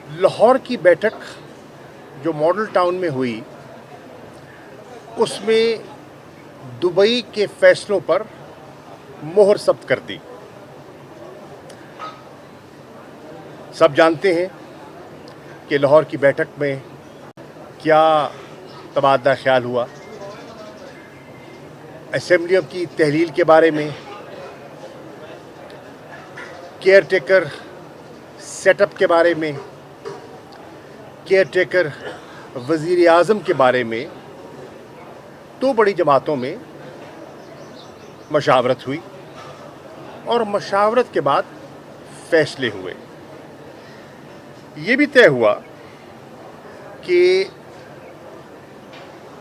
लाहौर की बैठक जो मॉडल टाउन में हुई उसमें दुबई के फैसलों पर मोहर जब्त कर दी। सब जानते हैं कि लाहौर की बैठक में क्या तबादला ख्याल हुआ, असेंबलियों की तहलील के बारे में, केयर टेकर सेटअप के बारे में, केयर टेकर वज़ीर आज़म के बारे में दो बड़ी जमातों में मशावरत हुई और मशावरत के बाद फैसले हुए। ये भी तय हुआ कि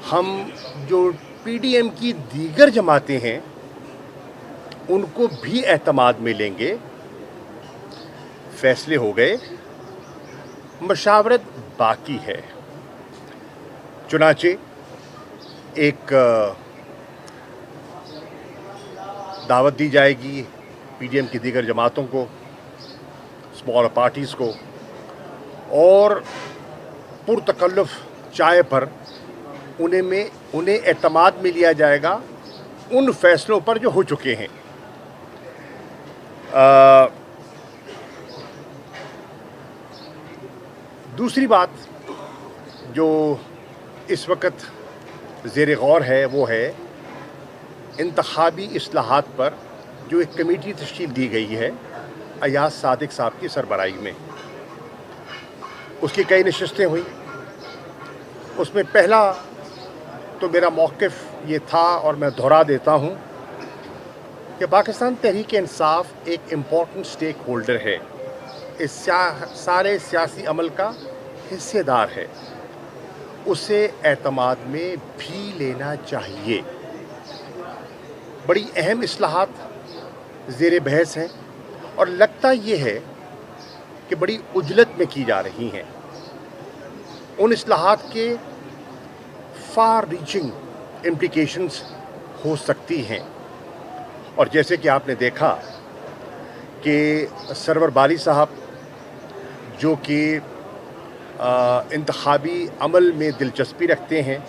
हम जो पीडीएम की दीगर जमातें हैं उनको भी एतमाद में लेंगे। फैसले हो गए, मशावरत बाकी है। चुनाचे एक दावत दी जाएगी पीडीएम की दीगर जमातों को, स्मॉल पार्टीज़ को, और पुरतकल्लुफ़ चाय पर उन्हें एतमाद में लिया जाएगा उन फैसलों पर जो हो चुके हैं। दूसरी बात जो इस वक्त ज़ेर गौर है वो है इंतखाबी इस्लाहात पर जो एक कमेटी तश्कील दी गई है अयाज सादिक साहब की सरबराही में। उसकी कई नशिस्तें हुई। उसमें पहला तो मेरा मौक़िफ़ ये था और मैं दोहरा देता हूँ कि पाकिस्तान तहरीक इंसाफ एक इम्पॉर्टेंट स्टेक होल्डर है, इस सारे सियासी अमल का हिस्सेदार है, उसे एतमाद में भी लेना चाहिए। बड़ी अहम इस्लाहात ज़ेर बहस हैं और लगता ये है कि बड़ी उजलत में की जा रही हैं। उन इस्लाहात के फार रीचिंग इम्प्लिकेशंस हो सकती हैं और जैसे कि आपने देखा कि सरवर बारी साहब जो कि इंतखाबी अमल में दिलचस्पी रखते हैं,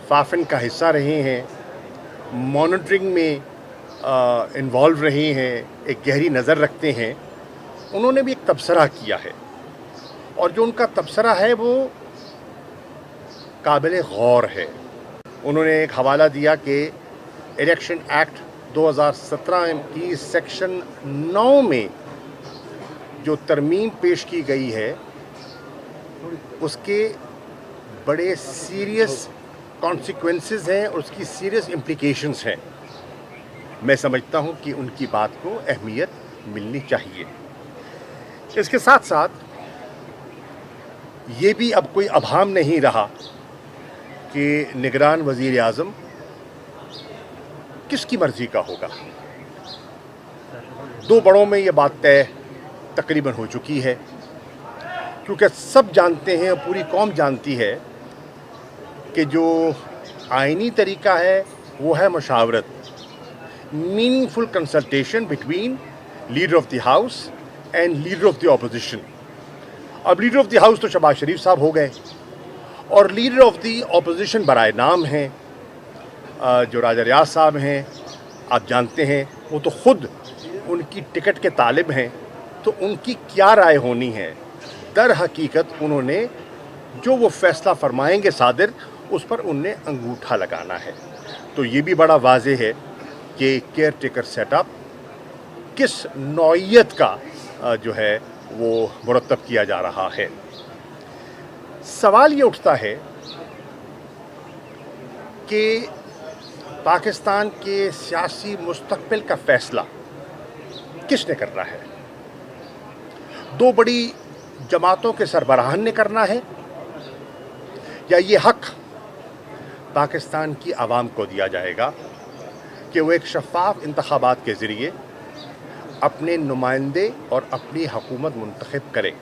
फाफिन का हिस्सा रहे हैं, मॉनिटरिंग में इन्वॉल्व रहे हैं, एक गहरी नज़र रखते हैं, उन्होंने भी एक तबसरा किया है और जो उनका तबसरा है वो काबिल गौर है। उन्होंने एक हवाला दिया कि इलेक्शन एक्ट 2017 की सेक्शन 9 में जो तरमीम पेश की गई है उसके बड़े सीरियस कॉन्सिक्वेंसेस हैं और उसकी सीरियस इम्प्लिकेशंस हैं। मैं समझता हूं कि उनकी बात को अहमियत मिलनी चाहिए। इसके साथ साथ ये भी अब कोई अभाम नहीं रहा कि निगरान वज़ीर आज़म किसकी मर्ज़ी का होगा। दो बड़ों में ये बात तय तकरीबन हो चुकी है, क्योंकि सब जानते हैं और पूरी कौम जानती है कि जो आइनी तरीका है वो है मशावरत, meaningful consultation between leader of the house and leader of the opposition. अब लीडर ऑफ द हाउस तो शहबाज शरीफ साहब हो गए और लीडर ऑफ द ऑपोजिशन बराए नाम हैं जो राजा रियाज साहब हैं। आप जानते हैं वो तो ख़ुद उनकी टिकट के तालिब हैं, तो उनकी क्या राय होनी है। दर हकीकत उन्होंने जो वो फ़ैसला फरमाएंगे सादिर, उस पर उन्हें अंगूठा लगाना है। तो ये भी बड़ा वाज़ेह है कि केयर टेकर सेटअप किस नौइयत का जो है वो मुरतब किया जा रहा है। सवाल ये उठता है कि पाकिस्तान के सियासी मुस्तक़बिल का फ़ैसला किसने करना है। दो बड़ी जमातों के सरबराहान ने करना है या ये हक पाकिस्तान की आवाम को दिया जाएगा कि वो एक शफ़ाफ इंतखाबात के ज़रिए अपने नुमाइंदे और अपनी हुकूमत मुंतखब करें।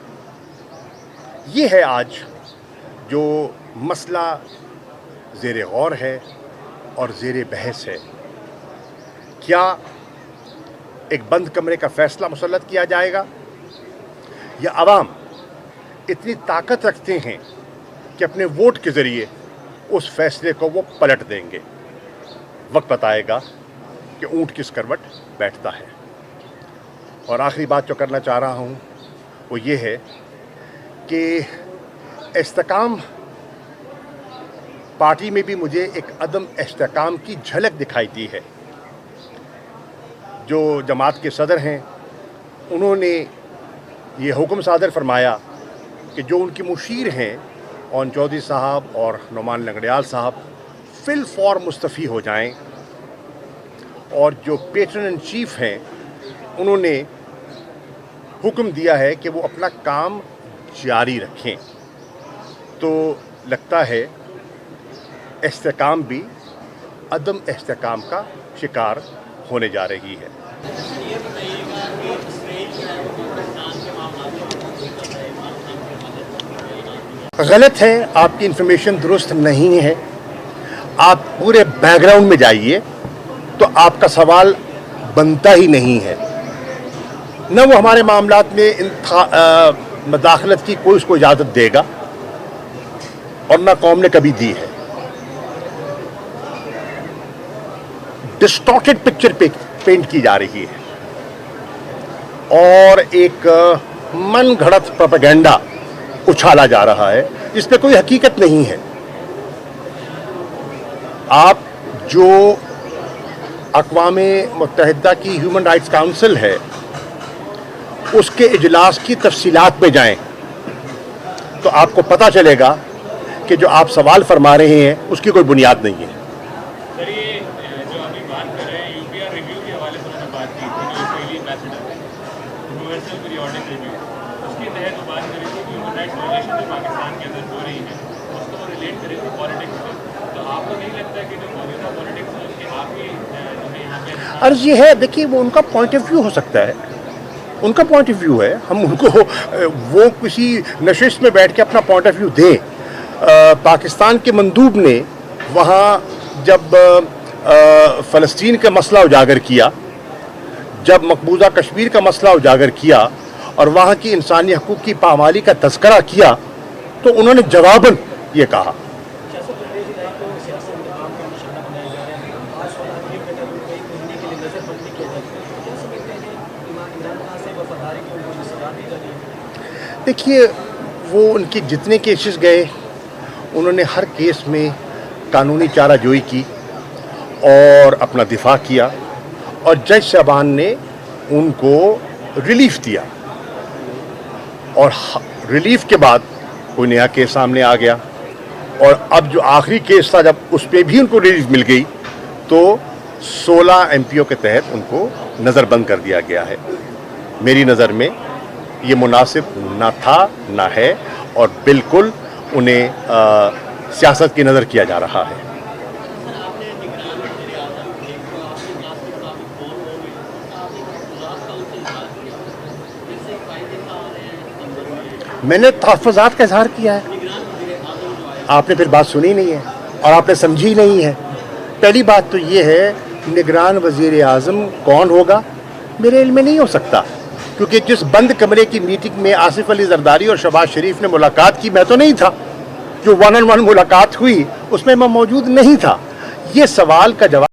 ये है आज जो मसला ज़ेर गौर है और ज़ेर बहस है। क्या एक बंद कमरे का फ़ैसला मुसल्लत किया जाएगा या अवाम इतनी ताकत रखते हैं कि अपने वोट के ज़रिए उस फैसले को वो पलट देंगे। वक्त बताएगा कि ऊंट किस करवट बैठता है। और आखिरी बात जो करना चाह रहा हूँ वो ये है कि इस्तेकाम पार्टी में भी मुझे एक अदम इस्तेकाम की झलक दिखाई दी है। जो जमात के सदर हैं उन्होंने ये हुक्म सादर फरमाया कि जो उनके मुशीर हैं ओन चौधरी साहब और नुमान लंगड़ियाल साहब फिल फॉर मुस्तफ़ी हो जाएं, और जो पेट्रन इन चीफ हैं उन्होंने हुक्म दिया है कि वो अपना काम जारी रखें। तो लगता है इस्तेकाम भी अदम इस्तेकाम का शिकार होने जा रही है। गलत है, आपकी इन्फॉर्मेशन दुरुस्त नहीं है। आप पूरे बैकग्राउंड में जाइए तो आपका सवाल बनता ही नहीं है। न वो हमारे मामलात में मदाखलत की कोई उसको इजाज़त देगा और न कौम ने कभी दी है। डिस्टॉर्टेड पिक्चर पेंट की जा रही है और एक मन घड़त प्रोपेगेंडा उछाला जा रहा है जिसपे कोई हकीकत नहीं है। आप जो अक़वाम मुत्तहिदा की ह्यूमन राइट्स काउंसिल है उसके इजलास की तफसीलात में जाएं तो आपको पता चलेगा कि जो आप सवाल फरमा रहे हैं उसकी कोई बुनियाद नहीं है। सर, ये जो अभी बात कर रहे हैं यूपीआर रिव्यू के हवाले से उन्होंने बात की थी, Israeli ambassador universal periodic review, उसके तहत वो बात करी थी कि ह्यूमन राइट्स वायलेशन जो पाकिस्तान के अंदर हो रही है उसको वो रिलेट करी थी पॉलिटिक्स से। तो आपको नहीं लगता कि जो मौजूदा पॉलिटिक्स है उसके आप ही जो है यहाँ पे अर्ज ये है, देखिए वो उनका पॉइंट ऑफ व्यू हो सकता है, उनका पॉइंट ऑफ व्यू है। हम उनको वो किसी नशिस्त में बैठ के अपना पॉइंट ऑफ व्यू दें। पाकिस्तान के मंदूब ने वहाँ जब फ़लस्तीन का मसला उजागर किया, जब मकबूजा कश्मीर का मसला उजागर किया और वहाँ की इंसानी हकूक़ की पामाली का तज़किरा किया तो उन्होंने जवाबन ये कहा। देखिए, वो उनके जितने केसेस गए उन्होंने हर केस में कानूनी चाराजोई की और अपना दिफा किया और जज साहबान ने उनको रिलीफ दिया और रिलीफ के बाद कोई नया केस सामने आ गया और अब जो आखिरी केस था जब उस पर भी उनको रिलीफ मिल गई तो 16 MPO के तहत उनको नज़रबंद कर दिया गया है। मेरी नज़र में ये मुनासिब ना था ना है और बिल्कुल उन्हें सियासत की नज़र किया जा रहा है। मैंने तहफ़्फ़ुज़ात का इज़हार किया है, आपने फिर बात सुनी नहीं है और आपने समझी नहीं है। पहली बात तो ये है निगरान वज़ीर आज़म कौन होगा मेरे इल्म में नहीं हो सकता, क्योंकि जिस बंद कमरे की मीटिंग में आसिफ अली जरदारी और शहबाज शरीफ ने मुलाकात की मैं तो नहीं था। जो 1-on-1 मुलाकात हुई उसमें मैं मौजूद नहीं था। ये सवाल का जवाब